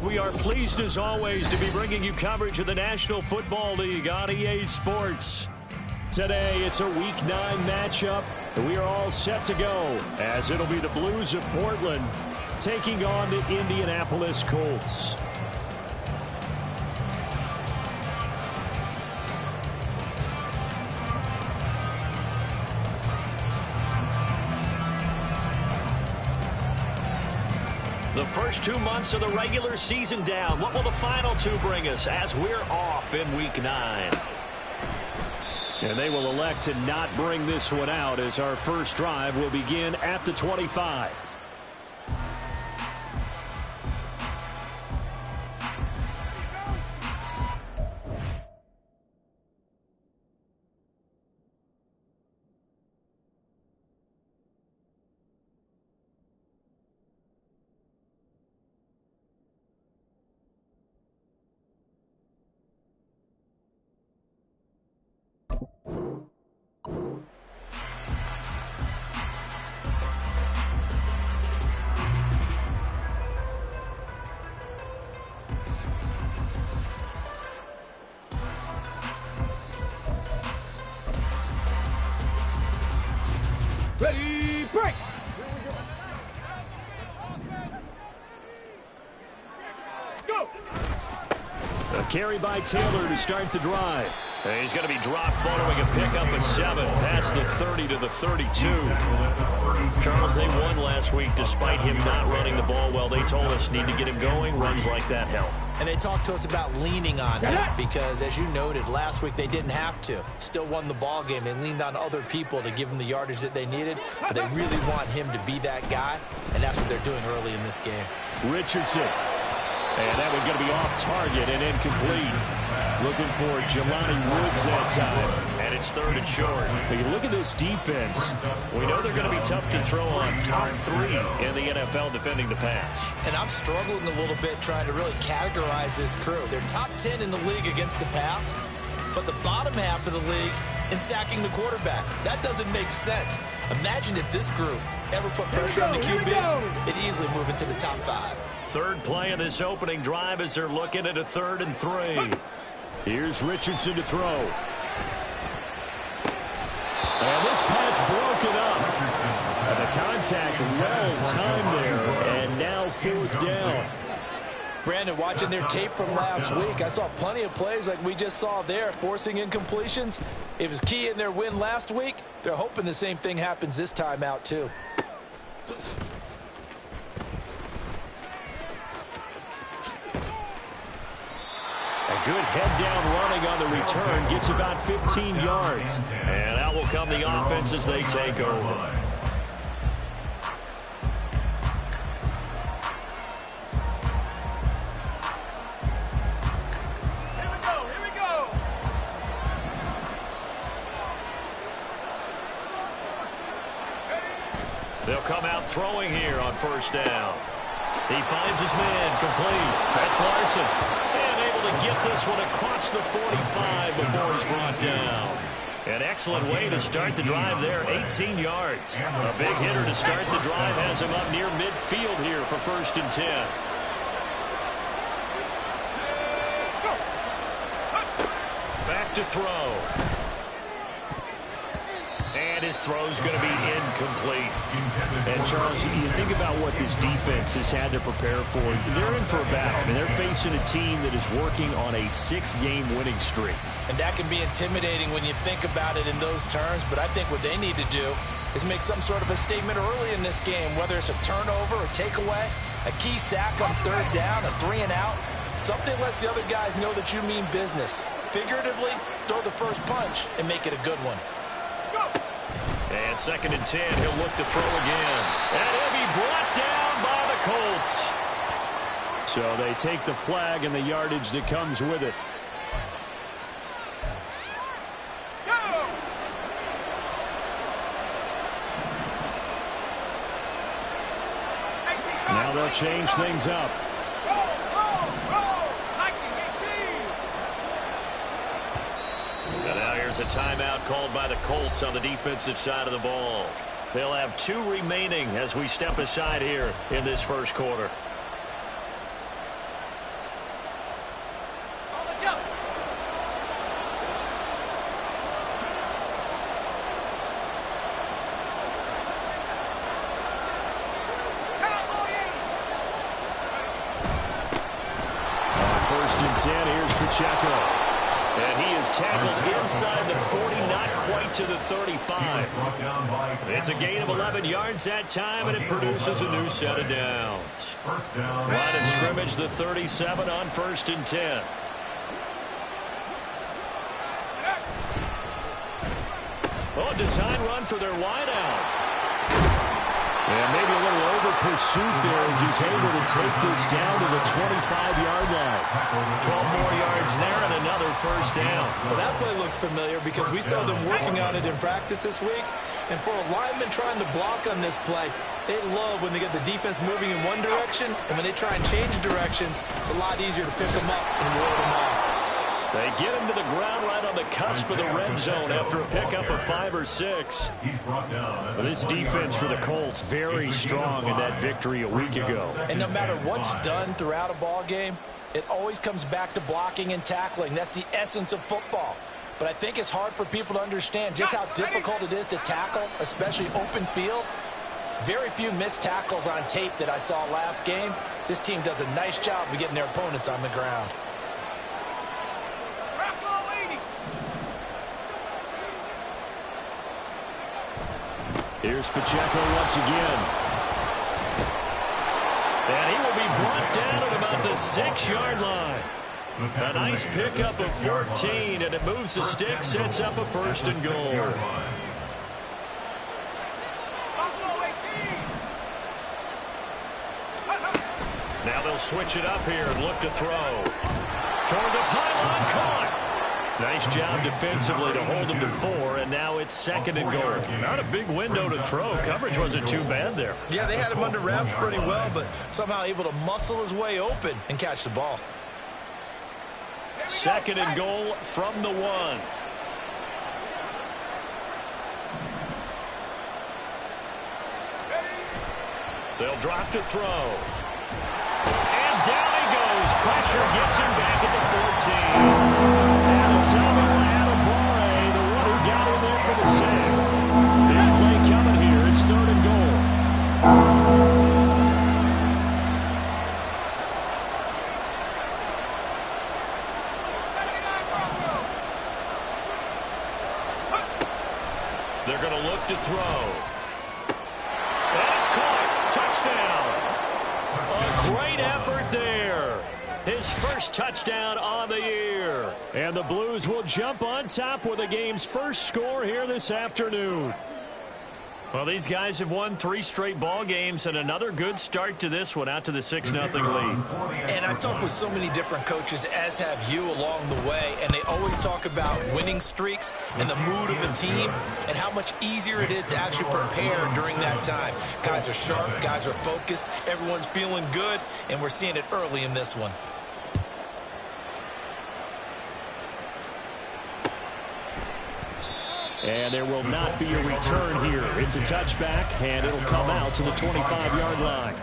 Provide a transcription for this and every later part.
We are pleased, as always, to be bringing you coverage of the National Football League on EA Sports. Today, it's a Week 9 matchup, and we are all set to go, as it'll be the Blues of Portland taking on the Indianapolis Colts. The first 2 months of the regular season down. What will the final 2 bring us as we're off in Week 9? And they will elect to not bring this one out as our first drive will begin at the 25. Ready, break! Go! A carry by Taylor to start the drive. And he's going to be dropped following a pickup of 7 past the 30 to the 32. Charles, they won last week despite him not running the ball well. They told us need to get him going. Runs like that help. And they talked to us about leaning on him because, as you noted, last week they didn't have to. Still won the ball game. They leaned on other people to give them the yardage that they needed, but they really want him to be that guy, and that's what they're doing early in this game. Richardson. And that one's going to be off target and incomplete. Looking for Jelani Woods that time. And it's 3rd and short. But you look at this defense. We know they're going to be tough to throw on. Top 3 in the NFL defending the pass. And I'm struggling a little bit trying to really categorize this crew. They're top 10 in the league against the pass, but the bottom half of the league in sacking the quarterback. That doesn't make sense. Imagine if this group ever put pressure on the QB, they'd easily move into the top 5. Third play of this opening drive as they're looking at a 3rd and 3. Here's Richardson to throw. And this pass broken up. And the contact well timed there. And now 4th down. Brandon, watching their tape from last week, I saw plenty of plays like we just saw there, forcing incompletions. It was key in their win last week. They're hoping the same thing happens this time out, too. A good head-down running on the return. Gets about 15 yards. And out will come the offense as they take over. Here we go! They'll come out throwing here on 1st down. He finds his man complete. That's Larson. And able to get this one across the 45 before he's brought down. An excellent way to start the drive there, 18 yards. A big hitter to start the drive has him up near midfield here for 1st and 10. Back to throw. And his throw's going to be incomplete. And, Charles, you think about what this defense has had to prepare for. They're in for a battle. I mean, they're facing a team that is working on a 6-game winning streak. And that can be intimidating when you think about it in those terms. But I think what they need to do is make some sort of a statement early in this game, whether it's a turnover or takeaway, a key sack on 3rd down, a 3 and out. Something lets the other guys know that you mean business. Figuratively, throw the first punch and make it a good one. And 2nd and 10, he'll look to throw again. And he'll be brought down by the Colts. So they take the flag and the yardage that comes with it. they'll change things up. And now here's a timeout called by the Colts on the defensive side of the ball. They'll have 2 remaining as we step aside here in this first quarter. First and 10, here's Pacheco. And he is tackled inside the 40, not quite to the 35. It's a gain of 11 yards that time, and it produces a new set of downs. Line of scrimmage, the 37 on first and 10. Oh, design run for their wideout. And maybe a little over-pursuit there as he's able to take this down to the 25-yard line. 12 more yards there and another first down. Well, that play looks familiar because we saw them working on it in practice this week. And for a lineman trying to block on this play, they love when they get the defense moving in one direction. And when they try and change directions, it's a lot easier to pick them up and ward them off. They get him to the ground right on the cusp of the red zone after a pickup of 5 or 6. This defense for the Colts, very strong in that victory a week ago. And no matter what's done throughout a ball game, it always comes back to blocking and tackling. That's the essence of football. But I think it's hard for people to understand just how difficult it is to tackle, especially open field. Very few missed tackles on tape that I saw last game. This team does a nice job of getting their opponents on the ground. Here's Pacheco once again. And he will be brought down at about the 6-yard line. A nice pickup of 14, and it moves the stick, sets up a first and goal. Now they'll switch it up here and look to throw. Toward the pylon, caught. Nice job defensively to hold him to 4, and now it's second and goal. Not a big window to throw. Coverage wasn't too bad there. Yeah, they had him under wraps pretty well, but somehow able to muscle his way open and catch the ball. Second and goal from the 1. They'll drop to throw. And down he goes. Pressure gets him back at the 14. The one who got in there for the save. Big play coming here. It's third and goal. They're going to look to throw. And it's caught. Touchdown. A great effort there. His first touchdown on the year. And the Blues will jump on top with the game's first score here this afternoon. Well, these guys have won 3 straight ball games and another good start to this one, out to the 6-0 lead. And I've talked with so many different coaches, as have you along the way, and they always talk about winning streaks and the mood of the team and how much easier it is to actually prepare during that time. Guys are sharp, guys are focused, everyone's feeling good, and we're seeing it early in this one. And there will not be a return here. It's a touchback, and it'll come out to the 25-yard line.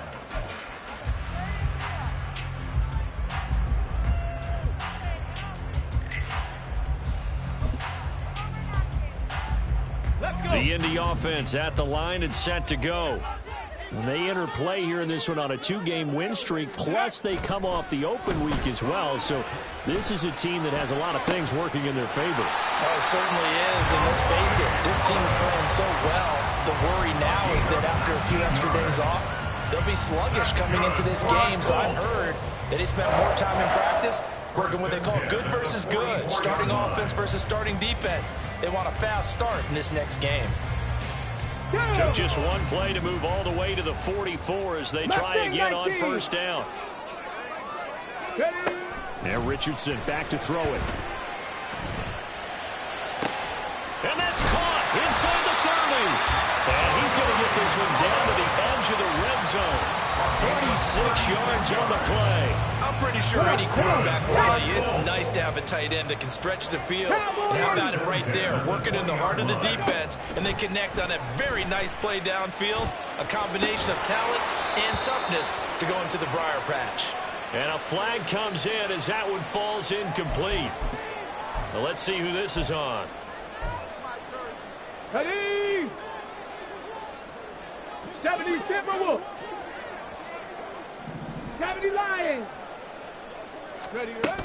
The Indy offense at the line and set to go. And they enter play here in this one on a 2-game win streak, plus they come off the open week as well. So this is a team that has a lot of things working in their favor. Oh, it certainly is, and let's face it, this team is playing so well. The worry now is that after a few extra days off, they'll be sluggish coming into this game. So I've heard that they spent more time in practice working what they call good versus good, starting offense versus starting defense. They want a fast start in this next game. Took just one play to move all the way to the 44 as they try again on first down. Now Richardson back to throw it. And that's caught inside the 30. And he's going to get this one down to the edge of the red zone. 46 yards on the play. I'm pretty sure any quarterback will tell you it's nice to have a tight end that can stretch the field. And how about him right there, working in the heart of the defense, and they connect on a very nice play downfield, a combination of talent and toughness to go into the briar patch. And a flag comes in as that one falls incomplete. Well, let's see who this is on. Ready? 70 Timberwolves. 70 Lions. Ready, ready.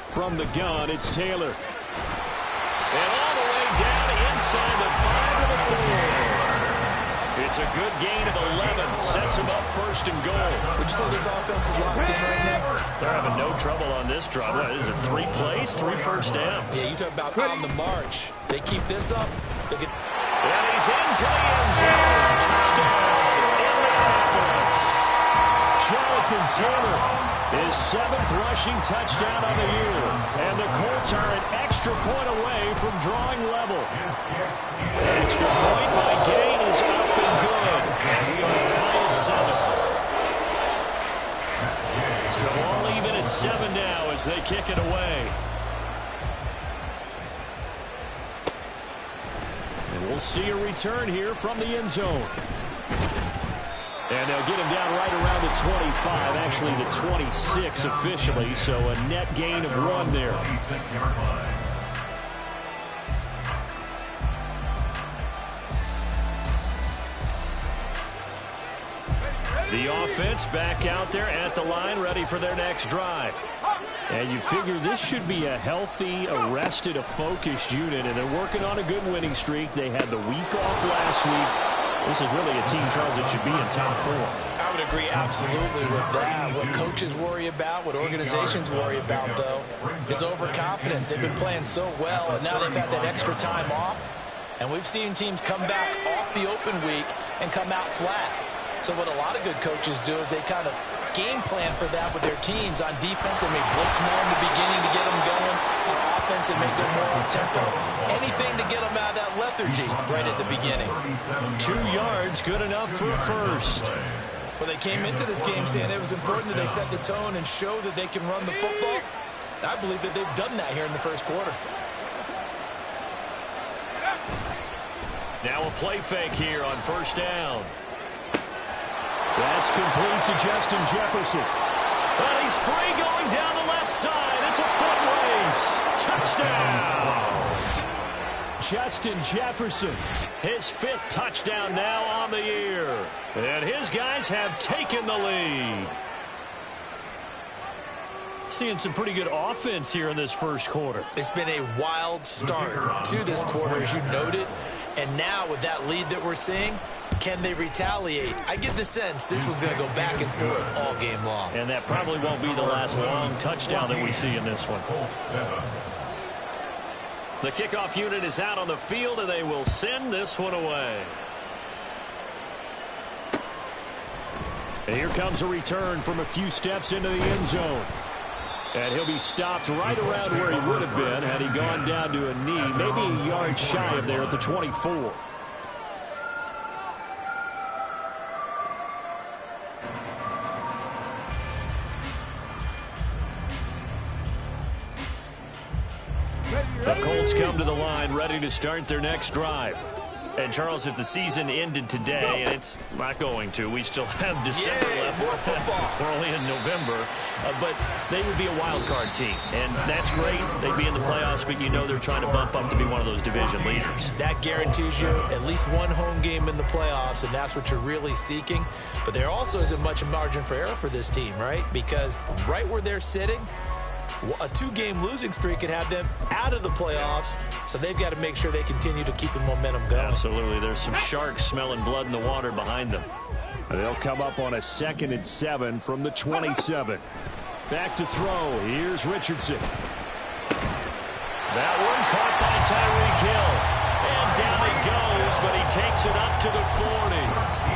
From the gun, it's Taylor. And all the way down inside the 5 to the 4. It's a good gain of 11. Sets him up first and goal. Would you say this offense is locked in right now? They're having no trouble on this drive. What is it, 3 plays, 3 first downs? Yeah, you talk about on the march. They keep this up. They get... And he's into the end zone. Touchdown, Indianapolis. Jonathan Taylor, his 7th rushing touchdown of the year. And the Colts are an extra point away from drawing level. Extra point by Gain is up and good. And we are tied at 7. So all even at 7 now as they kick it away. And we'll see a return here from the end zone. And they'll get him down right around the 25, actually the 26 officially, so a net gain of 1 there. The offense back out there at the line, ready for their next drive. And you figure this should be a healthy, a rested, a focused unit, and they're working on a good winning streak. They had the week off last week. This is really a team, Charles, that should be in top 4. I would agree absolutely with that. What coaches worry about, what organizations worry about, though, is overconfidence. They've been playing so well, and now they've had that extra time off. And we've seen teams come back off the open week and come out flat. So what a lot of good coaches do is they kind of game plan for that with their teams. On defense, they may blitz more in the beginning to get them going. On offense, they make them more on tempo. Anything to get them out of that lethargy right at the beginning. 2 yards, good enough for first. Well, they came into this game saying it was important that they set the tone and show that they can run the football. I believe that they've done that here in the first quarter. Now a play fake here on first down. That's complete to Justin Jefferson. And he's free going down the left side. It's a foot race. Touchdown. Justin Jefferson, his 5th touchdown now on the year. And his guys have taken the lead. Seeing some pretty good offense here in this first quarter. It's been a wild start to this quarter, as you noted. And now with that lead that we're seeing, can they retaliate? I get the sense this one's going to go back and forth all game long. And that probably won't be the last long touchdown that we see in this one. The kickoff unit is out on the field, and they will send this one away. And here comes a return from a few steps into the end zone. And he'll be stopped right around where he would have been had he gone down to a knee, maybe a yard shy of there at the 24. The Colts come to the line ready to start their next drive. And, Charles, if the season ended today, and it's not going to, we still have December left. We're only in November. But they would be a wild card team. And that's great. They'd be in the playoffs, but you know they're trying to bump up to be one of those division leaders. That guarantees you at least one home game in the playoffs, and that's what you're really seeking. But there also isn't much margin for error for this team, right? Because right where they're sitting, a 2-game losing streak could have them out of the playoffs, so they've got to make sure they continue to keep the momentum going. Absolutely. There's some sharks smelling blood in the water behind them. They'll come up on a 2nd and 7 from the 27. Back to throw. Here's Richardson. That one caught by Tyreek Hill. And down he goes, but he takes it up to the 40.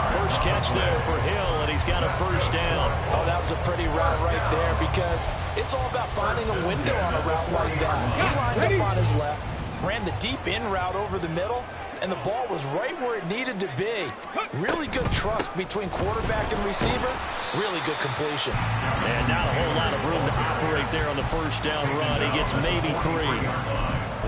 First catch there for Hill, and he's got a first down. Oh, that was a pretty route right there, because it's all about finding a window on a route like that. He lined up on his left, ran the deep in route over the middle, and the ball was right where it needed to be. Really good trust between quarterback and receiver. Really good completion. And not a whole lot of room to operate there on the first down run. He gets maybe 3.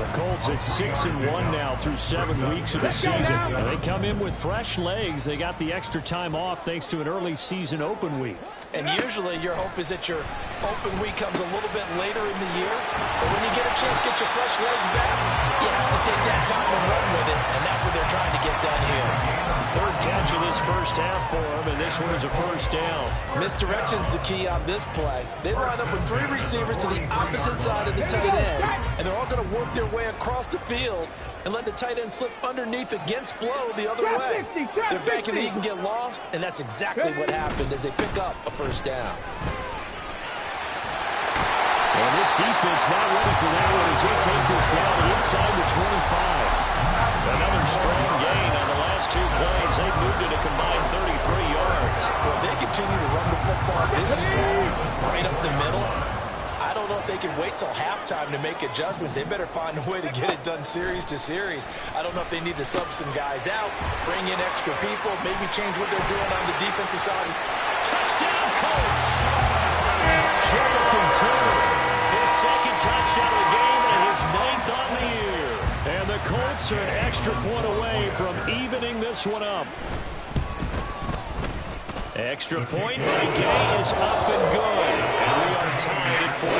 The Colts at 6-1 now through 7 weeks of the season. And they come in with fresh legs. They got the extra time off thanks to an early season open week. And usually your hope is that your open week comes a little bit later in the year. But when you get a chance to get your fresh legs back, you have to take that time and run with it. And that's what they're trying to get done here. Third catch of this first half for him, and this one is a first down. Misdirection's the key on this play. They line up with 3 receivers to the opposite side of the tight end, and they're all going to work their way across the field and let the tight end slip underneath against flow the other way. They're banking that he can get lost, and that's exactly what happened as they pick up a first down. And this defense not ready for that one as they take this down inside the 25. Another strong gain on the last 2 plays. They've moved it a combined 33 yards. Well, they continue to run the football this strong, right up the middle. I don't know if they can wait till halftime to make adjustments. They better find a way to get it done series to series. I don't know if they need to sub some guys out, bring in extra people, maybe change what they're doing on the defensive side. Touchdown, Colts! Jonathan Taylor, his second touchdown of the game and his 9th on the year. And the Colts are an extra point away from evening this one up. Extra point by Gay is up and good. And we are tied at 14.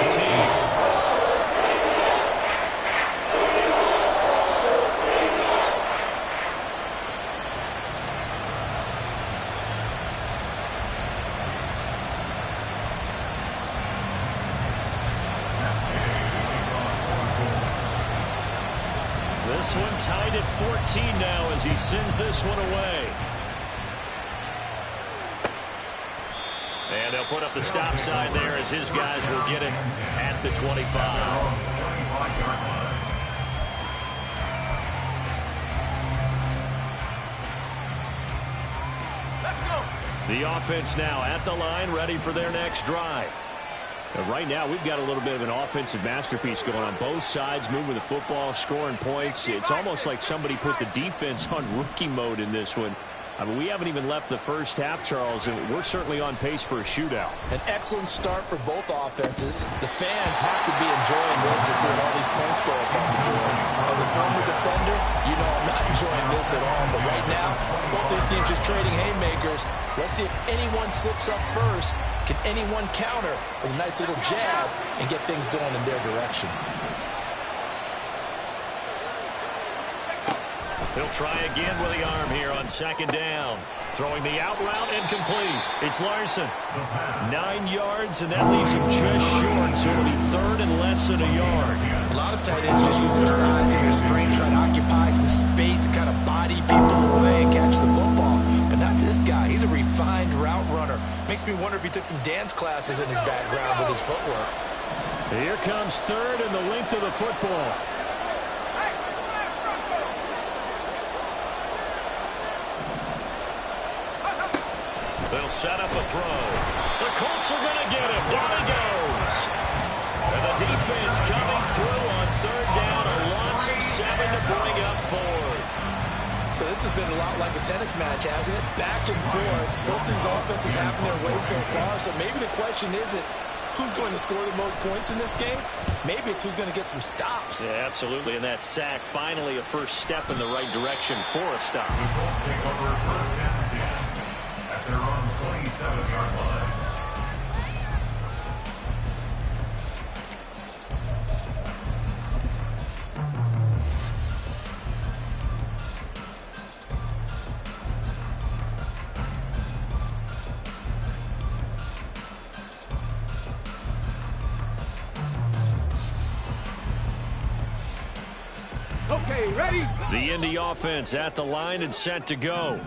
This one tied at 14 now as he sends this one away. And they'll put up the stop sign there as his guys will get it at the 25. Let's go. The offense now at the line, ready for their next drive. And right now, we've got a little bit of an offensive masterpiece going on both sides, moving the football, scoring points. It's almost like somebody put the defense on rookie mode in this one. I mean, we haven't even left the first half, Charles, and we're certainly on pace for a shootout. An excellent start for both offenses. The fans have to be enjoying this to see all these points go up on the board. As a former defender, you know I'm not enjoying this at all. But right now, both these teams just trading haymakers. Let's see if anyone slips up first. Can anyone counter with a nice little jab and get things going in their direction? He'll try again with the arm here on second down. Throwing the out route incomplete. It's Larson. 9 yards, and that leaves him just short, so it'll be third and less than a yard. A lot of tight ends just use their size and their strength, trying to occupy some space and kind of body people away and catch the football. But not this guy. He's a refined route runner. Makes me wonder if he took some dance classes in his background with his footwork. Here comes third and the length of the football. They'll set up a throw. The Colts are going to get him. Down he goes. And the defense coming through on third down. A loss of 7 to bring up fourth. So this has been a lot like a tennis match, hasn't it? Back and forth. Both these offenses having their way so far. So maybe the question isn't who's going to score the most points in this game. Maybe it's who's going to get some stops. Yeah, absolutely. And that sack, finally a first step in the right direction for a stop. They're on the 27-yard line. Okay, ready? The Indy offense at the line and set to go.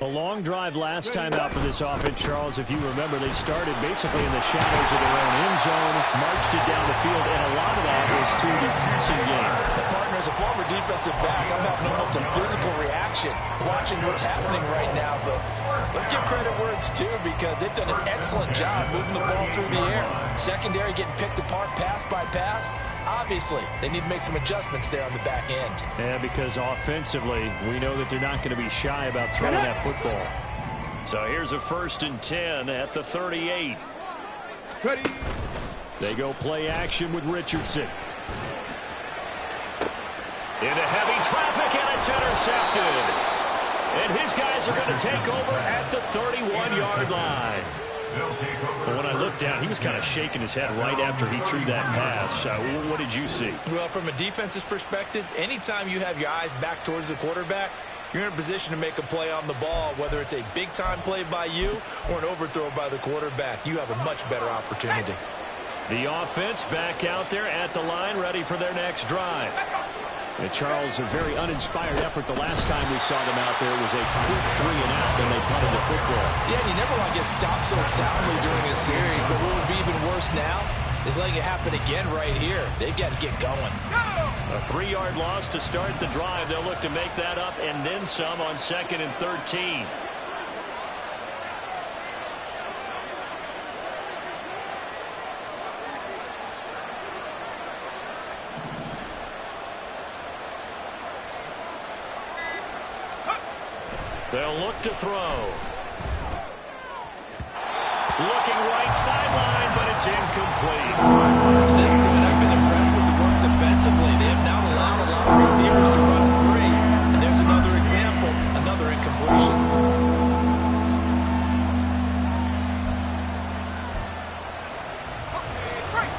A long drive last time out for this offense, Charles. If you remember, they started basically in the shadows of their own end zone, marched it down the field, and a lot of that was through the passing game. Partner, as a former defensive back, I'm having almost a physical reaction watching what's happening right now. But let's give credit where it's due because they've done an excellent job moving the ball through the air. Secondary getting picked apart pass by pass. Obviously, they need to make some adjustments there on the back end. Yeah, because offensively, we know that they're not going to be shy about throwing that football. So here's a 1st and 10 at the 38. Ready. They go play action with Richardson. Into heavy traffic, and it's intercepted. And his guys are going to take over at the 31-yard line. But when I looked down, he was kind of shaking his head right after he threw that pass. What did you see? Well, from a defense's perspective, anytime you have your eyes back towards the quarterback, you're in a position to make a play on the ball, whether it's a big-time play by you or an overthrow by the quarterback. You have a much better opportunity. The offense back out there at the line, ready for their next drive. And Charles, a very uninspired effort the last time we saw them out there was a quick 3-and-out, then they punted the football. Yeah, and you never want to get stopped so soundly during a series, but what would be even worse now is letting it happen again right here. They've got to get going. A 3-yard loss to start the drive. They'll look to make that up and then some on 2nd and 13. They'll look to throw. Looking right sideline, but it's incomplete. To this point, I've been impressed with the work defensively. They have now allowed a lot of receivers to run free. And there's another example, another incompletion.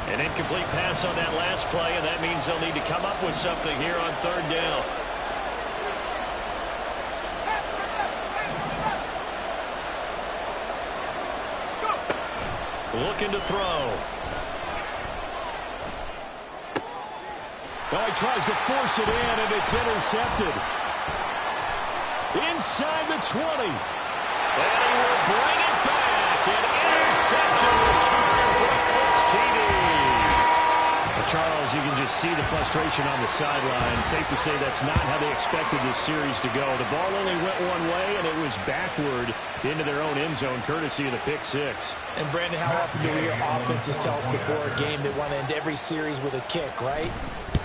An incomplete pass on that last play, and that means they'll need to come up with something here on 3rd down. Looking to throw. Oh, he tries to force it in, and it's intercepted. Inside the 20. And he will bring it back. An interception return for a Colts TD. Well, Charles, you can just see the frustration on the sideline. Safe to say that's not how they expected this series to go. The ball only went one way, and it was backward into their own end zone, courtesy of the pick 6. And, Brandon, how often do we hear offenses tell us before a game they want to end every series with a kick, right?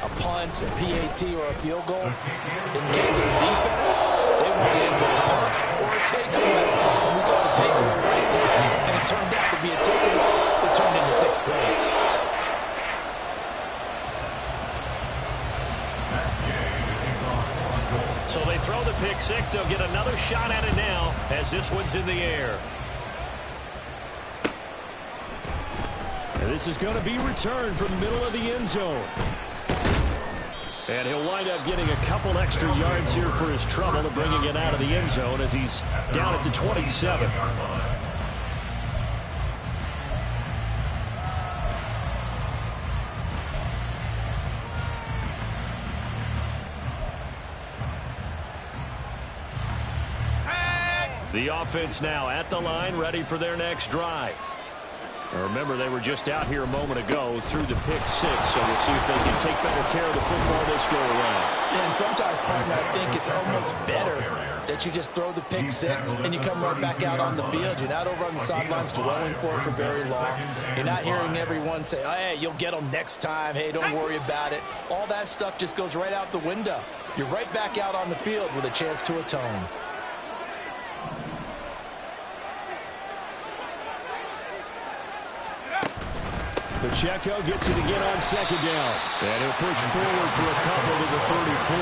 A punt, a PAT, or a field goal. In the case of the defense, they want to end with a punt or a takeaway. And we saw the takeaway right there, and it turned out to be a takeaway that turned into 6 points. So they throw the pick 6. They'll get another shot at it now as this one's in the air. And this is going to be returned from the middle of the end zone. And he'll wind up getting a couple extra yards here for his trouble of bringing it out of the end zone as he's down at the 27. The offense now at the line, ready for their next drive. Remember, they were just out here a moment ago through the pick 6, so we'll see if they can take better care of the football this go around. And sometimes, partner, I think it's almost better that you just throw the pick 6 and you come right back out on the field. You're not over on the sidelines dwelling for it for very long. You're not hearing everyone say, hey, you'll get them next time. Hey, don't worry about it. All that stuff just goes right out the window. You're right back out on the field with a chance to atone. Pacheco gets it again on 2nd down. And he'll push forward for a couple to the 34.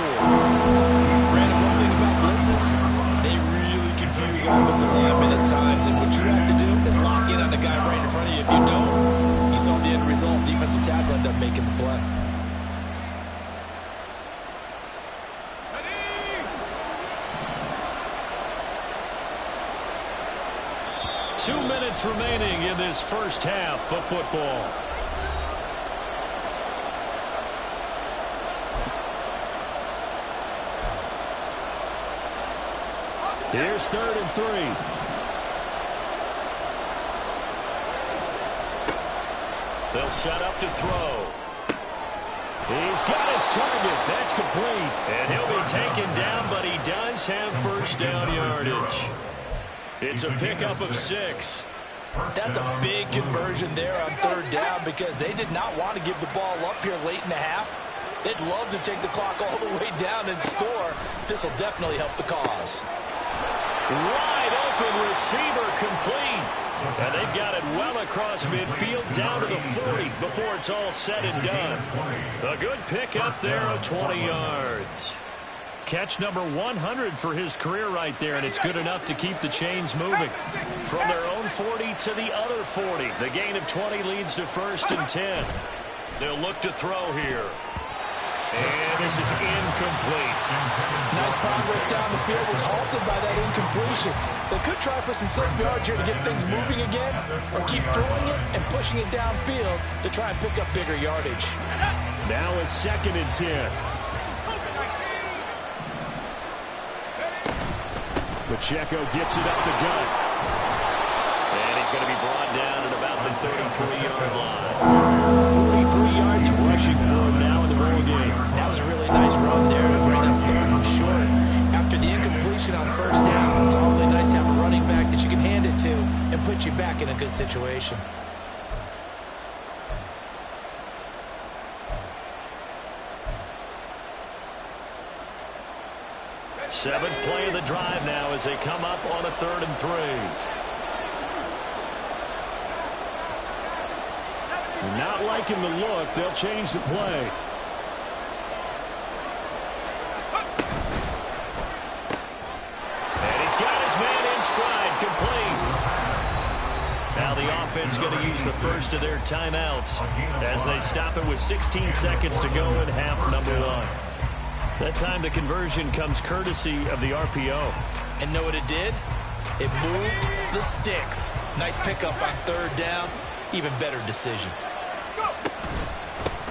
Brandon, one thing about blitzes, they really confuse offensive linemen at times. And what you have to do is lock in on the guy right in front of you. If you don't, you saw the end result. Defensive tackle ended up making the play. Ready? 2 minutes remaining in this first half of football. Here's 3rd and 3. They'll set up to throw. He's got his target. That's complete. And he'll be taken down, but he does have first down yardage. It's a pickup of 6. That's a big conversion there on third down because they did not want to give the ball up here late in the half. They'd love to take the clock all the way down and score. This will definitely help the cause. Wide open receiver complete. And they've got it well across midfield down to the 40 before it's all said and done. A good pick up there of 20 yards. Catch number 100 for his career right there, and it's good enough to keep the chains moving. From their own 40 to the other 40. The gain of 20 leads to 1st and 10. They'll look to throw here. And this is incomplete. Nice progress down the field was halted by that incompletion. They could try for some safe yards here to get things moving again, or keep throwing it and pushing it downfield to try and pick up bigger yardage. Now a 2nd and 10. Pacheco gets it up the gut. And he's going to be brought down at about the 33-yard line. 43 yards rushing for him now in the ball game. That was a really nice run there to bring up 3rd and short. After the incompletion on 1st down, it's awfully nice to have a running back that you can hand it to and put you back in a good situation. 7th play of the drive now as they come up on a 3rd and 3. Not liking the look. They'll change the play. And he's got his man in stride, complete. Now the offense going to use the first of their timeouts as they stop it with 16 seconds to go in half number 1. That time the conversion comes courtesy of the RPO. And know what it did? It moved the sticks. Nice pickup on 3rd down. Even better decision.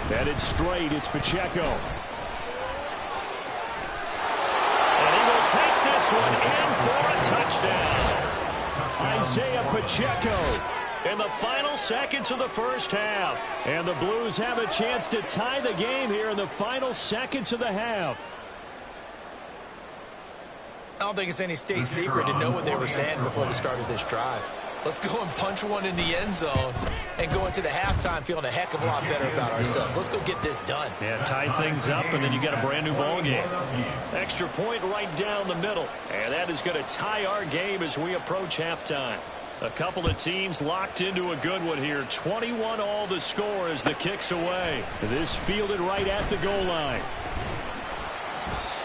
Headed straight, it's Pacheco. And he will take this one in for a touchdown. Isaiah Pacheco in the final seconds of the 1st half. And the Blues have a chance to tie the game here in the final seconds of the half. I don't think it's any state secret to know what they were saying before the start of this drive. Let's go and punch one in the end zone and go into the halftime feeling a heck of a lot better about ourselves. Let's go get this done. Yeah, tie things up, and then you got a brand new ball game. Extra point right down the middle. And that is going to tie our game as we approach halftime. A couple of teams locked into a good one here. 21 all the score as the kick's away. This fielded right at the goal line.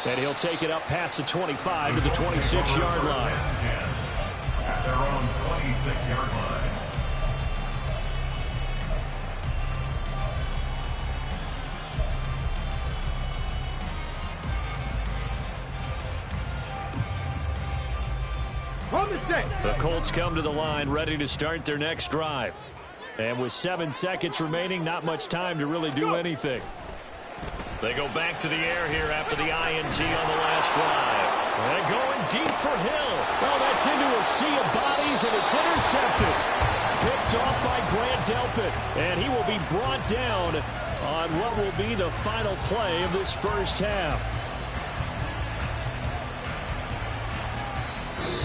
And he'll take it up past the 25 to the 26-yard line. At their own 26-yard line. The Colts come to the line ready to start their next drive. And with 7 seconds remaining, not much time to really do anything. They go back to the air here after the INT on the last drive. And going deep for Hill. Well, that's into a sea of bodies, and it's intercepted. Picked off by Grant Delpit. And he will be brought down on what will be the final play of this 1st half.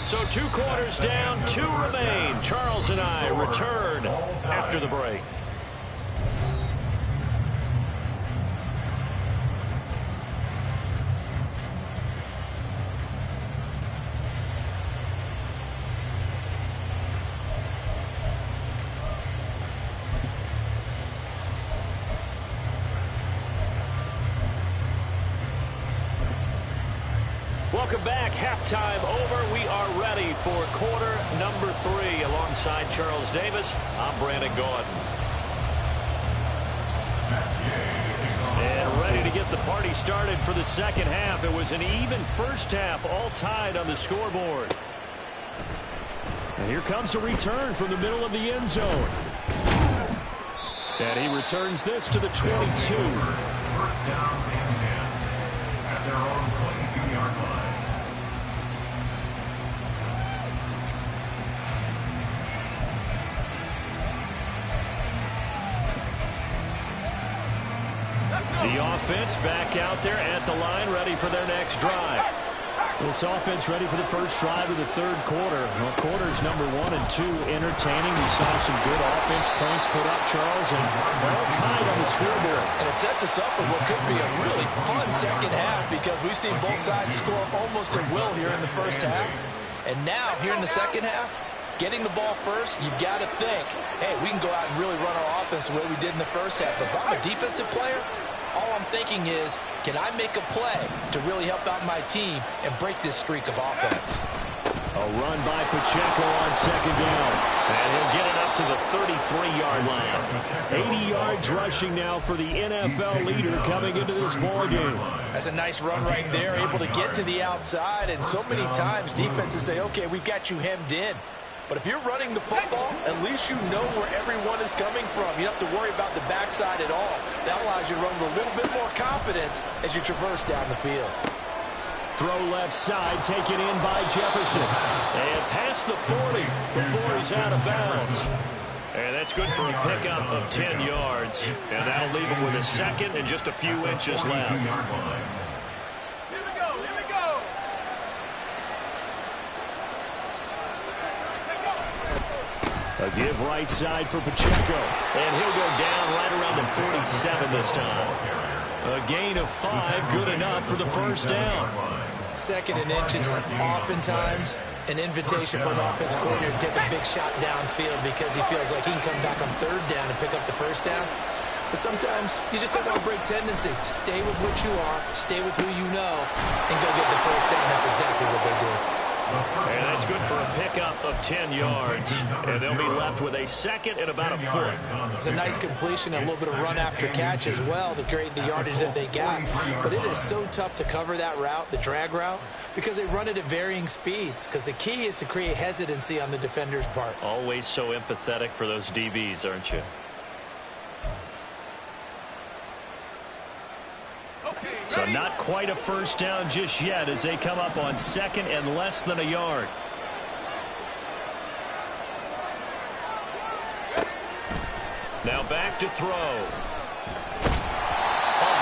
So 2 quarters down, 2 remain. Charles and I return after the break. Welcome back. Halftime over. We are ready for quarter number 3. Alongside Charles Davis, I'm Brandon Gordon. And ready to get the party started for the 2nd half. It was an even 1st half, all tied on the scoreboard. And here comes a return from the middle of the end zone. And he returns this to the 22. 1st down and 10 at their own 22-yard line. The offense back out there at the line, ready for their next drive. This offense ready for the first drive of the third quarter. Well, quarters number 1 and 2 entertaining. We saw some good offense points put up, Charles, and well tied on the scoreboard. And it sets us up for what could be a really fun second half because we've seen both sides score almost at will here in the first half. And now, here in the second half, getting the ball first, you've got to think, hey, we can go out and really run our offense the way we did in the first half. But if I'm a defensive player, all I'm thinking is, can I make a play to really help out my team and break this streak of offense? A run by Pacheco on second down. And he'll get it up to the 33-yard line. 80 yards rushing now for the NFL leader coming into this ballgame. That's a nice run right there, able to get to the outside. And so many times defenses say, okay, we've got you hemmed in. But if you're running the football, at least you know where everyone is coming from. You don't have to worry about the backside at all. That allows you to run with a little bit more confidence as you traverse down the field. Throw left side, taken in by Jefferson. And past the 40 before he's out of bounds. And that's good for a pickup of 10 yards. And that'll leave him with a second and just a few inches left. A give right side for Pacheco. And he'll go down right around the 47 this time. A gain of 5, good enough for the first down. Second and inches is oftentimes an invitation for an offense coordinator to take a big shot downfield because he feels like he can come back on third down and pick up the first down. But sometimes you just don't want to break tendency. Stay with what you are, stay with who you know, and go get the first down. That's exactly what they did. And that's good for a pickup of 10 yards. And they'll be left with a second and about a foot. It's a nice completion and a little bit of run after catch as well to create the yardage that they got. But it is so tough to cover that route, the drag route, because they run it at varying speeds. Because the key is to create hesitancy on the defender's part. Always so empathetic for those DBs, aren't you? So not quite a first down just yet as they come up on second and less than a yard. Now back to throw. A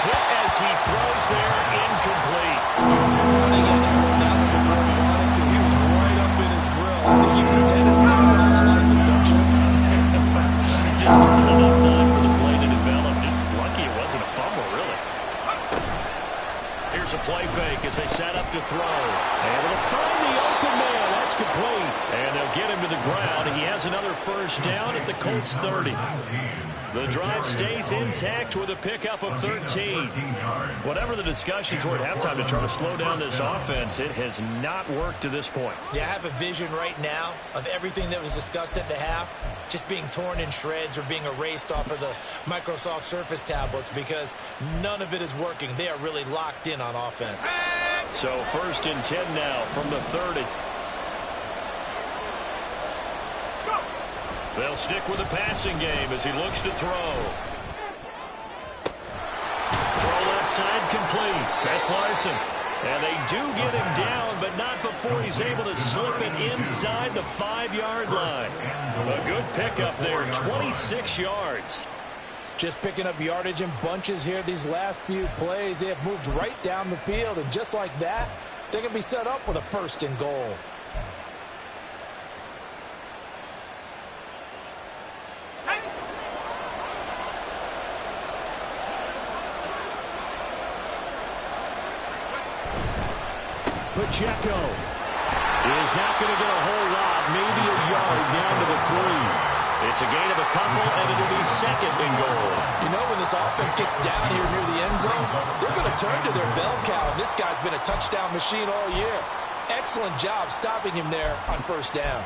hit as he throws there, incomplete. I think he had to pull that one before he wanted to. He was right up in his grill. I think he was a dentist there without a license, don't you? Just not enough time for the play to develop. Just lucky it wasn't a fumble, really. Here's a play fake as they set up to throw. Able to find the open man. That's complete. And they'll get him to the ground. He has another first down at the Colts 30. The drive stays intact with a pickup of 13. Whatever the discussions were at halftime to try to slow down this offense, it has not worked to this point. Yeah, I have a vision right now of everything that was discussed at the half just being torn in shreds or being erased off of the Microsoft Surface tablets because none of it is working. They are really locked in on offense. So 1st and 10 now from the 30. They'll stick with the passing game as he looks to throw. Throw left side complete. That's Larson. And they do get him down, but not before he's able to slip it inside the 5-yard line. A good pickup there, 26 yards. Just picking up yardage in bunches here these last few plays. They have moved right down the field, and just like that, they can be set up with a 1st and goal. Pacheco is not going to get a whole lot, maybe a yard down to the 3. It's a gain of a couple, and it'll be 2nd and goal. You know, when this offense gets down here near the end zone, they're going to turn to their bell cow. This guy's been a touchdown machine all year. Excellent job stopping him there on 1st down.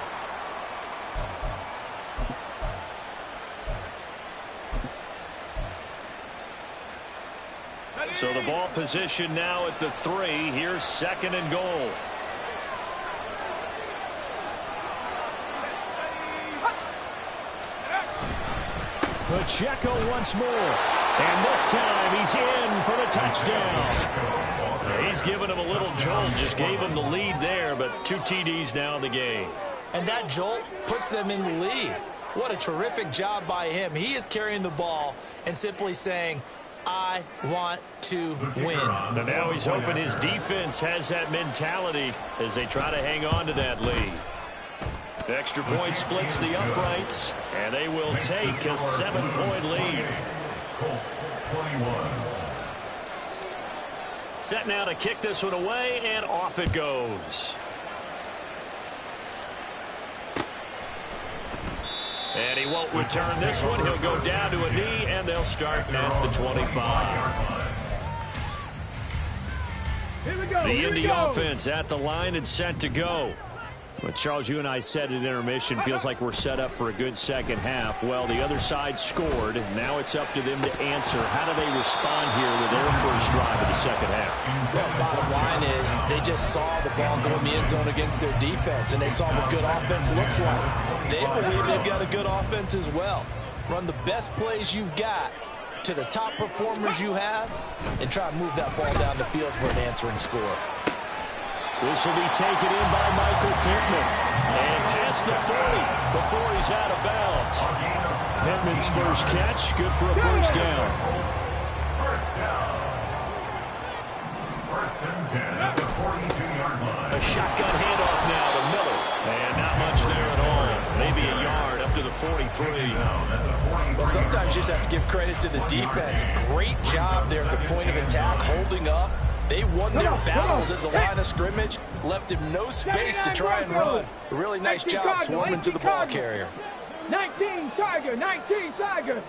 So the ball position now at the 3. Here's 2nd and goal. Pacheco once more. And this time he's in for the touchdown. He's given him a little jolt. Just gave him the lead there, but 2 TDs now in the game. And that jolt puts them in the lead. What a terrific job by him. He is carrying the ball and simply saying, I want to win. And now he's hoping his defense has that mentality as they try to hang on to that lead. The extra point splits the uprights, and they will take a 7-point lead. Colts 21. Set now to kick this one away, and off it goes. And he won't return this one. He'll go down to a knee, and they'll start at the 25. Here we go. The Indy offense at the line and set to go. But Charles, you and I said at intermission, feels like we're set up for a good second half. Well, the other side scored. Now it's up to them to answer. How do they respond here with their first drive of the second half? Well, bottom line is they just saw the ball go in the end zone against their defense, and they saw what good offense looks like. They believe they've got a good offense as well. Run the best plays you've got to the top performers you have, and try to move that ball down the field for an answering score. This will be taken in by Michael Pittman. And past the 40 before he's out of bounds. Pittman's first catch, good for a first down. First down. First and 10 at the 42-yard line. A shotgun handoff now to Miller. And not much there at all. Maybe a yard up to the 43. Well, sometimes you just have to give credit to the defense. Great job there at the point of attack, holding up. They won their battles at the line of scrimmage, left him no space to try and run. A really nice job swarming to the ball carrier. 19 Tiger, 19 Tiger.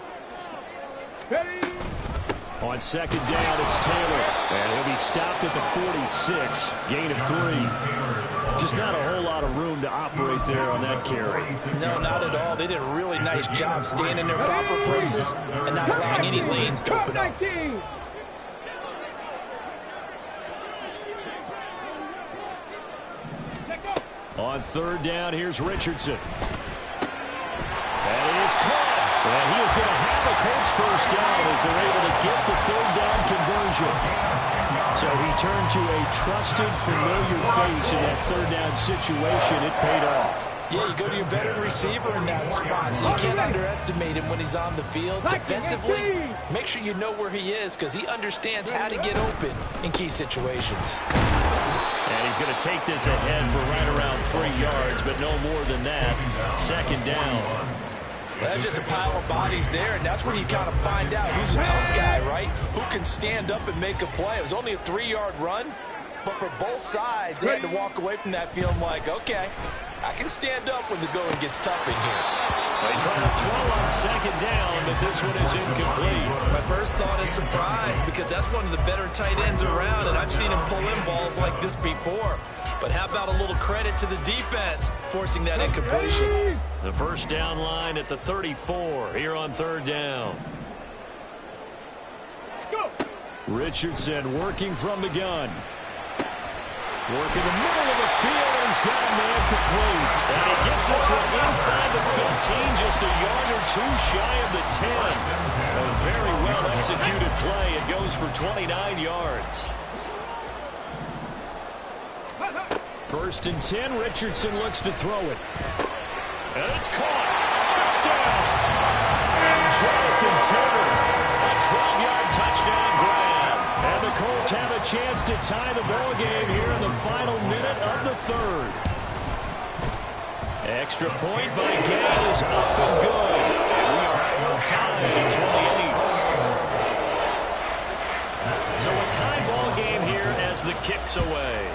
Ready? On second down, it's Taylor. And he'll be stopped at the 46. Gain of 3. Just not a whole lot of room to operate there on that carry. No, not at all. They did a really nice job staying in their proper places and not allowing any lanes to open up. On third down, here's Richardson. And it is caught. And he is going to have a Colts first down as they're able to get the third down conversion. So he turned to a trusted, familiar face in that third down situation. It paid off. Yeah, you go to your veteran receiver in that spot, so you can't underestimate him when he's on the field. Defensively, make sure you know where he is because he understands how to get open in key situations. And he's going to take this ahead for right around 3 yards, but no more than that. Second down. Well, that's just a pile of bodies there, and that's when you kind of find out who's a tough guy, right? Who can stand up and make a play. It was only a 3-yard run, but for both sides, they had to walk away from that feeling like, okay, I can stand up when the going gets tough in here. They try to throw on second down, but this one is incomplete. My first thought is surprise because that's one of the better tight ends around, and I've seen him pull in balls like this before. But how about a little credit to the defense forcing that incompletion? The first down line at the 34 here on third down. Go. Richardson working from the gun. Working the middle of the field, and he's got a man complete. And he gets this one inside the 15, just a yard or two shy of the 10. A very well-executed play. It goes for 29 yards. First and 10, Richardson looks to throw it. And it's caught. Touchdown. And Jonathan Taylor, a 12-yard touchdown grab. And the Colts have a chance to tie the ball game here in the final minute of the third. Extra point by Gale is up and good. And we are tied at 28. So a tie ball game here as the kick's away.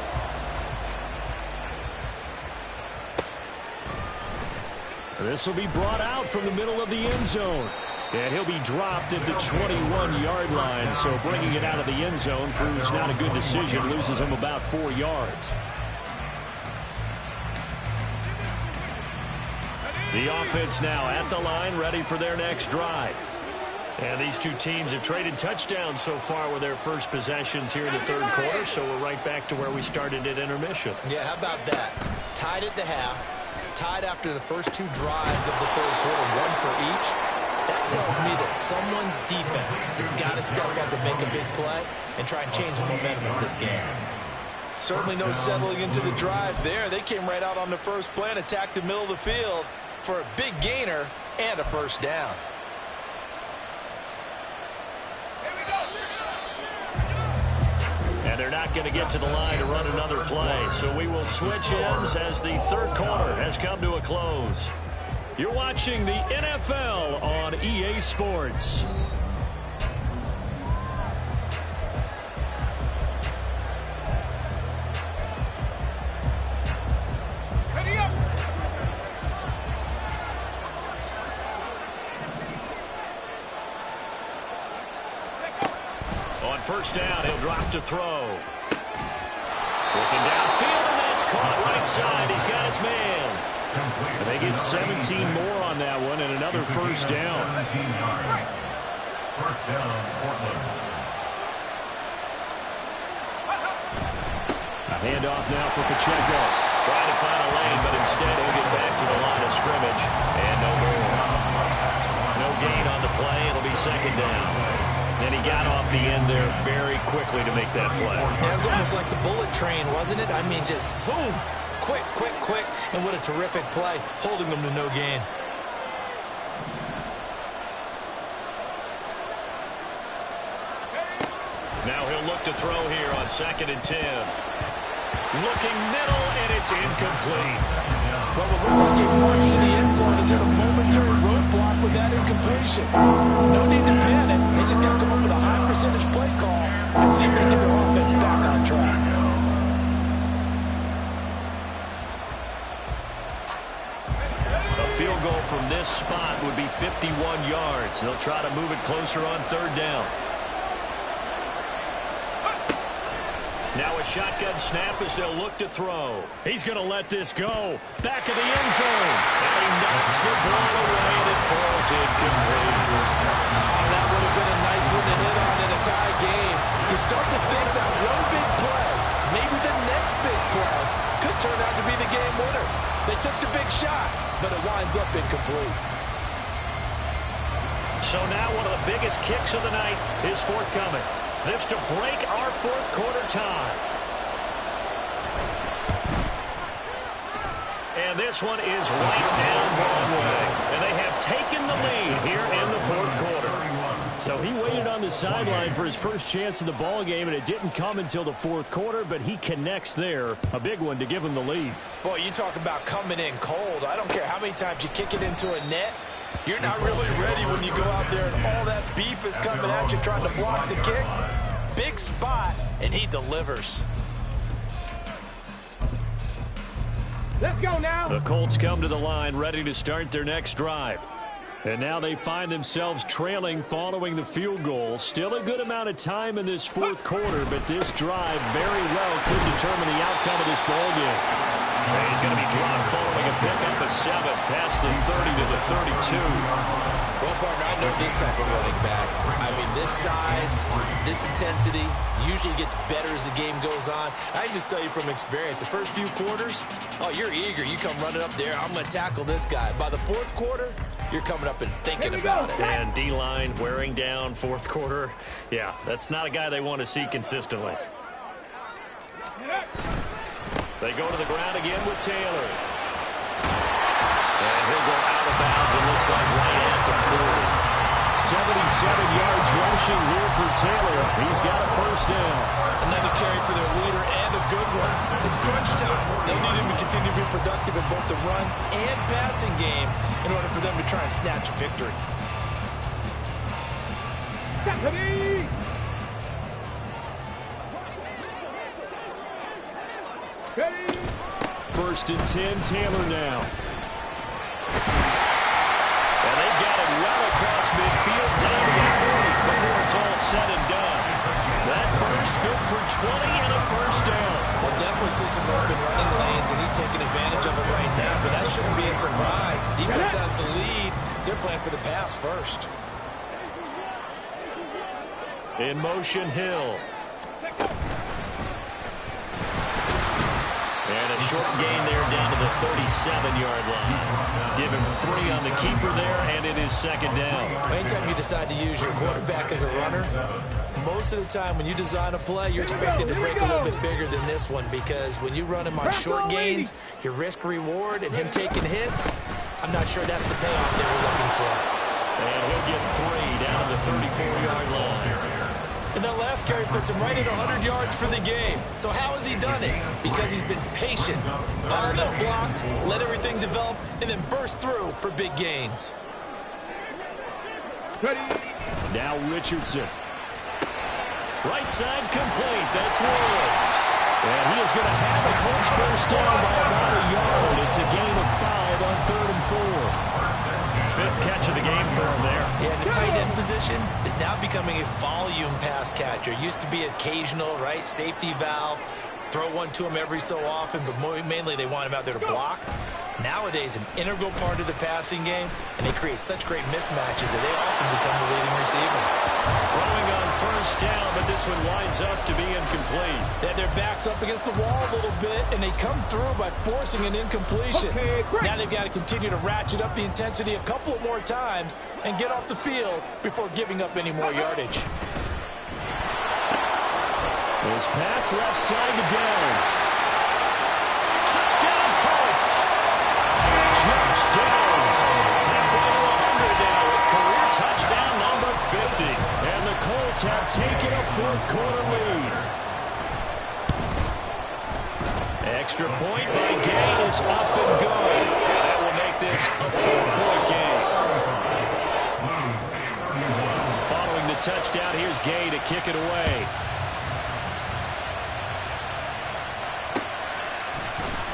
This will be brought out from the middle of the end zone. And he'll be dropped at the 21-yard line. So bringing it out of the end zone proves not a good decision. Loses him about 4 yards. The offense now at the line, ready for their next drive. And these two teams have traded touchdowns so far with their first possessions here in the third quarter. So we're right back to where we started at intermission. Yeah, how about that? Tied at the half. Tied after the first 2 drives of the third quarter, 1 for each. That tells me that someone's defense has got to step up and make a big play and try and change the momentum of this game. Certainly no settling into the drive there. They came right out on the first play and attacked the middle of the field for a big gainer and a first down. Here we go. And they're not going to get to the line to run another play. So we will switch ends as the third quarter has come to a close. You're watching the NFL on EA Sports. On first down, he'll drop to throw. Looking downfield, and that's caught right side. He's got his man. And they get 17 more on that one and another first down. First down, Portland. A handoff now for Pacheco. Trying to find a lane, but instead he'll get back to the line of scrimmage. And no more. No gain on the play. It'll be second down. And he got off the end there very quickly to make that play. It was almost like the bullet train, wasn't it? I mean, just zoom. Quick, quick, quick. And what a terrific play, holding them to no gain. Now he'll look to throw here on 2nd and 10. Looking middle, and it's incomplete. Well, it looked like he marched to the end zone. Is there a momentary roadblock with that incompletion? No need to panic. They just got to come up with a high percentage play call and see if they get their offense back on track. A field goal from this spot would be 51 yards. They'll try to move it closer on third down. Now a shotgun snap as they'll look to throw. He's going to let this go. Back of the end zone. And he knocks the ball away, and it falls incomplete. That would have been a nice one to hit on in a tie game. You start to think that one big play, maybe the next big play, could turn out to be the game winner. They took the big shot, but it winds up incomplete. So now one of the biggest kicks of the night is forthcoming. This to break our fourth quarter tie. And this one is right down Broadway. And they have taken the lead here in the fourth quarter. So he waited on the sideline for his first chance in the ball game, and it didn't come until the fourth quarter, but he connects there. A big one to give him the lead. Boy, you talk about coming in cold. I don't care how many times you kick it into a net. You're not really ready when you go out there and all that beef is coming at you trying to block the kick. Big spot, and he delivers. Let's go now. The Colts come to the line ready to start their next drive. And now they find themselves trailing following the field goal. Still a good amount of time in this fourth quarter, but this drive very well could determine the outcome of this ball game. And he's going to be dropped following a pickup of 7 past the 30 to the 32. Well, partner, I know this type of running back. I mean, this size, this intensity usually gets better as the game goes on. I can just tell you from experience, the first few quarters, oh, you're eager. You come running up there, I'm going to tackle this guy. By the fourth quarter, you're coming up and thinking about it. And D-line wearing down fourth quarter. Yeah, that's not a guy they want to see consistently. They go to the ground again with Taylor. And he'll go out of bounds, it looks like right at the 40. 77 yards rushing here for Taylor. He's got a first down. Another carry for their leader and a good one. It's crunch time. They'll need him to continue to be productive in both the run and passing game in order for them to try and snatch a victory. Stephanie! Ready? First and 10, Taylor now. And they've got it well across midfield down to the 40 before it's all said and done. That burst good for 20 and a first down. We'll definitely see some open running lanes, and he's taking advantage of it right now, but that shouldn't be a surprise. Defense has the lead. They're playing for the pass first. In motion, Hill. And a short gain there down to the 37-yard line. Give him 3 on the keeper there, and it is second down. Anytime you decide to use your quarterback as a runner, most of the time when you design a play, you're expected to break a little bit bigger than this one, because when you run him on short gains, your risk-reward and him taking hits, I'm not sure that's the payoff they were looking for. And he'll get 3 down to the 34-yard line. And that last carry puts him right at 100 yards for the game. So how has he done it? Because he's been patient, followed his blocks, let everything develop, and then burst through for big gains. Ready. Now Richardson. Right side complete. That's Woods. And he is going to have a Colts first down by about a yard. It's a gain of 5 on 3rd and 4. Fifth catch of the game for him there. Yeah, the tight end position is now becoming a volume pass catcher. Used to be occasional, right? Safety valve. Throw one to him every so often, but mainly they want him out there to block. Nowadays, an integral part of the passing game, and they create such great mismatches that they often become the leading receiver. Throwing on first down, but this one winds up to be incomplete. Their back's up against the wall a little bit, and they come through by forcing an incompletion. Okay, now they've got to continue to ratchet up the intensity a couple of more times and get off the field before giving up any more yardage. This pass left side to Downs. Touchdown, Colts. Josh Downs. Halfway to 100 now with career touchdown number 50. And the Colts have taken a fourth quarter lead. Extra point by Gay is up and good. That will make this a 4-point game. Following the touchdown, here's Gay to kick it away.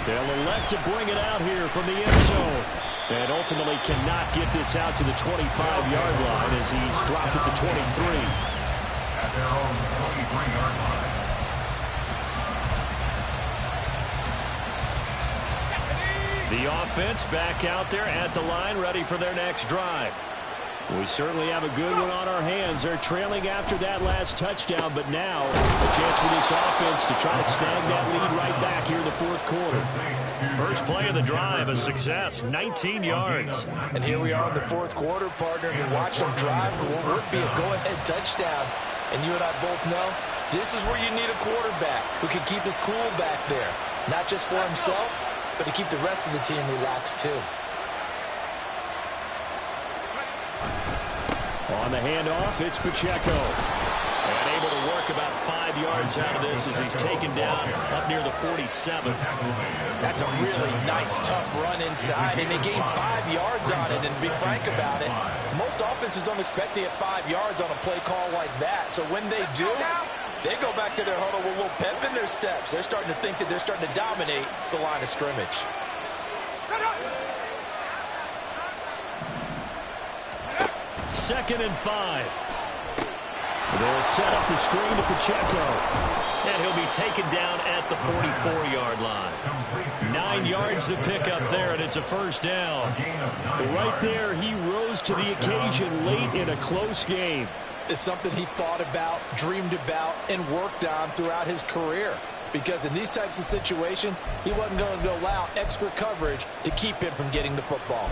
They'll elect to bring it out here from the end zone. And ultimately cannot get this out to the 25-yard line as he's dropped at the 23. At their own 23-yard line. The offense back out there at the line, ready for their next drive. We certainly have a good one on our hands. They're trailing after that last touchdown, but now a chance for this offense to try to snag that lead right back here in the fourth quarter. First play of the drive, a success, 19 yards. And here we are in the fourth quarter, partner, and watch them drive for what would be a go-ahead touchdown. And you and I both know this is where you need a quarterback who can keep his cool back there, not just for himself, but to keep the rest of the team relaxed too. On the handoff, it's Pacheco. And able to work about 5 yards out of this as he's taken down up near the 47. That's a really nice, tough run inside, and they gained 5 yards on it. And to be frank about it, most offenses don't expect to get 5 yards on a play call like that. So when they do, they go back to their huddle with a little pep in their steps. They're starting to think that they're starting to dominate the line of scrimmage. Second and 5. They'll set up the screen to Pacheco. And he'll be taken down at the 44-yard line. 9 yards to pick up there, and it's a first down. Right there, he rose to the occasion late in a close game. It's something he thought about, dreamed about, and worked on throughout his career. Because in these types of situations, he wasn't going to allow extra coverage to keep him from getting the football.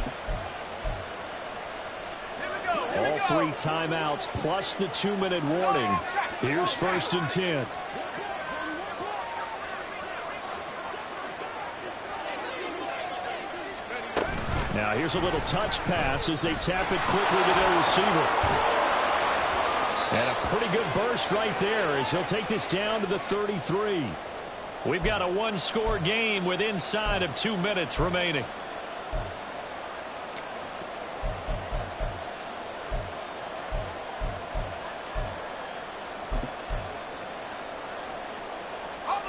All 3 timeouts plus the 2-minute warning. Here's first and 10. Now here's a little touch pass as they tap it quickly to their receiver. And a pretty good burst right there as he'll take this down to the 33. We've got a 1-score game with inside of 2 minutes remaining.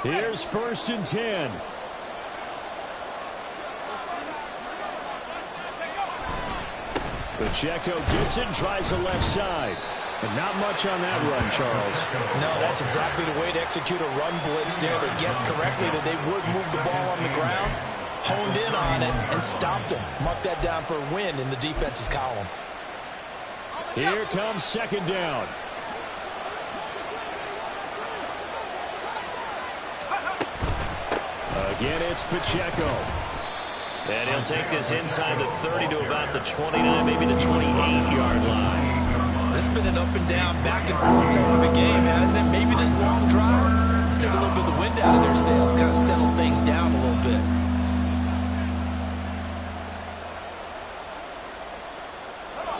Here's first and 10. Pacheco gets it and tries the left side. And not much on that run, Charles. No, that's exactly the way to execute a run blitz there. They guessed correctly that they would move the ball on the ground, honed in on it, and stopped them. Mark that down for a win in the defense's column. Here comes second down. Again, it's Pacheco. And he'll take this inside the 30 to about the 29, maybe the 28-yard line. This has been an up and down, back and forth type of a game, hasn't it? Maybe this long drive will take a little bit of the wind out of their sails, kind of settle things down a little bit.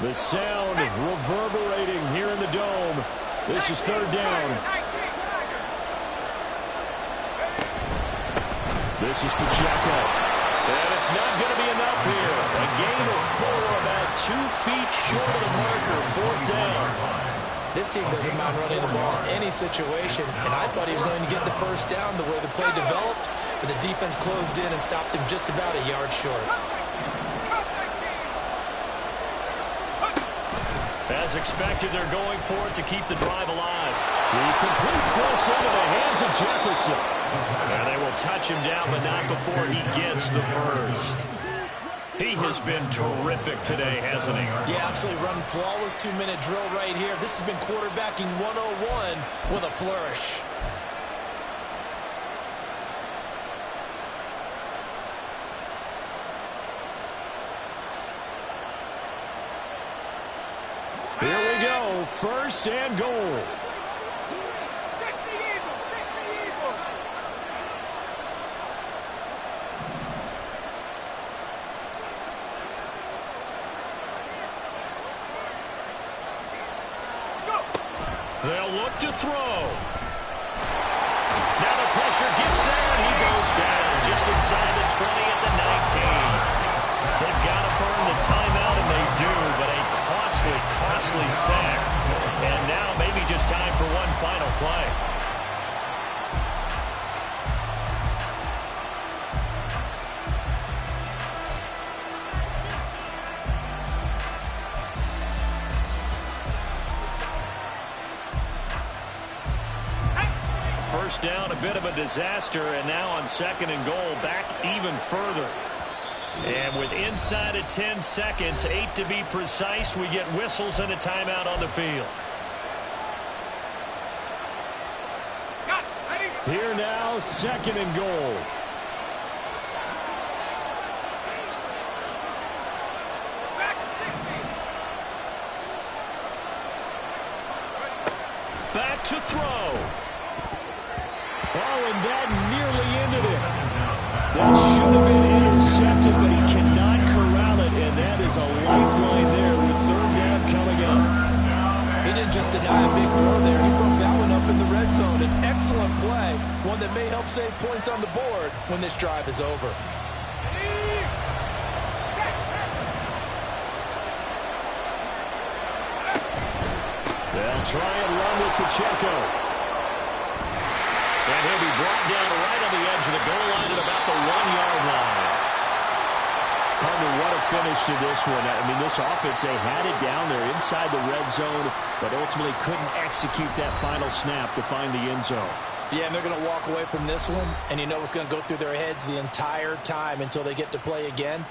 The sound reverberating here in the Dome This is third down. This is Pacheco. And it's not going to be enough here. A gain of 4, about 2 feet short of the marker. Fourth down. This team doesn't mind running the ball in any situation, and I thought he was going to get the first down the way the play developed, but the defense closed in and stopped him just about a yard short. As expected, they're going for it to keep the drive alive. He completes this into the hands of Jefferson. And they will touch him down, but not before he gets the first. He has been terrific today, hasn't he? Yeah, absolutely. Running flawless 2-minute drill right here. This has been quarterbacking 101 with a flourish. Here we go. First and goal. They'll look to throw. Now the pressure gets there, and he goes down just inside the 20 at the 19. They've got to burn the timeout, and they do, but a costly sack. And now maybe just time for one final play. First down, a bit of a disaster, and now on second and goal, back even further. And with inside of 10 seconds, 8 to be precise, we get whistles and a timeout on the field. Here now, second and goal. Back to throw. Oh, and that nearly ended it. That should have been intercepted, but he cannot corral it, and that is a lifeline there with third down coming up. He didn't just deny a big throw there. He broke that one up in the red zone. An excellent play, one that may help save points on the board when this drive is over. They'll try and run with Pacheco. And he'll be brought down right on the edge of the goal line at about the 1-yard line. What a finish to this one. I mean, this offense, they had it down there inside the red zone, but ultimately couldn't execute that final snap to find the end zone. Yeah, and they're going to walk away from this one, and you know what's going to go through their heads the entire time until they get to play again.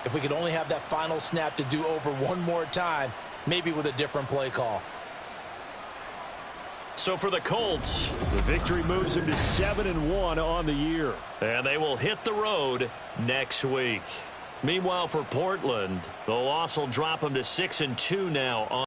If we could only have that final snap to do over one more time, maybe with a different play call. So for the Colts, the victory moves them to 7-1 on the year. And they will hit the road next week. Meanwhile, for Portland, the loss will drop them to 6-2 now on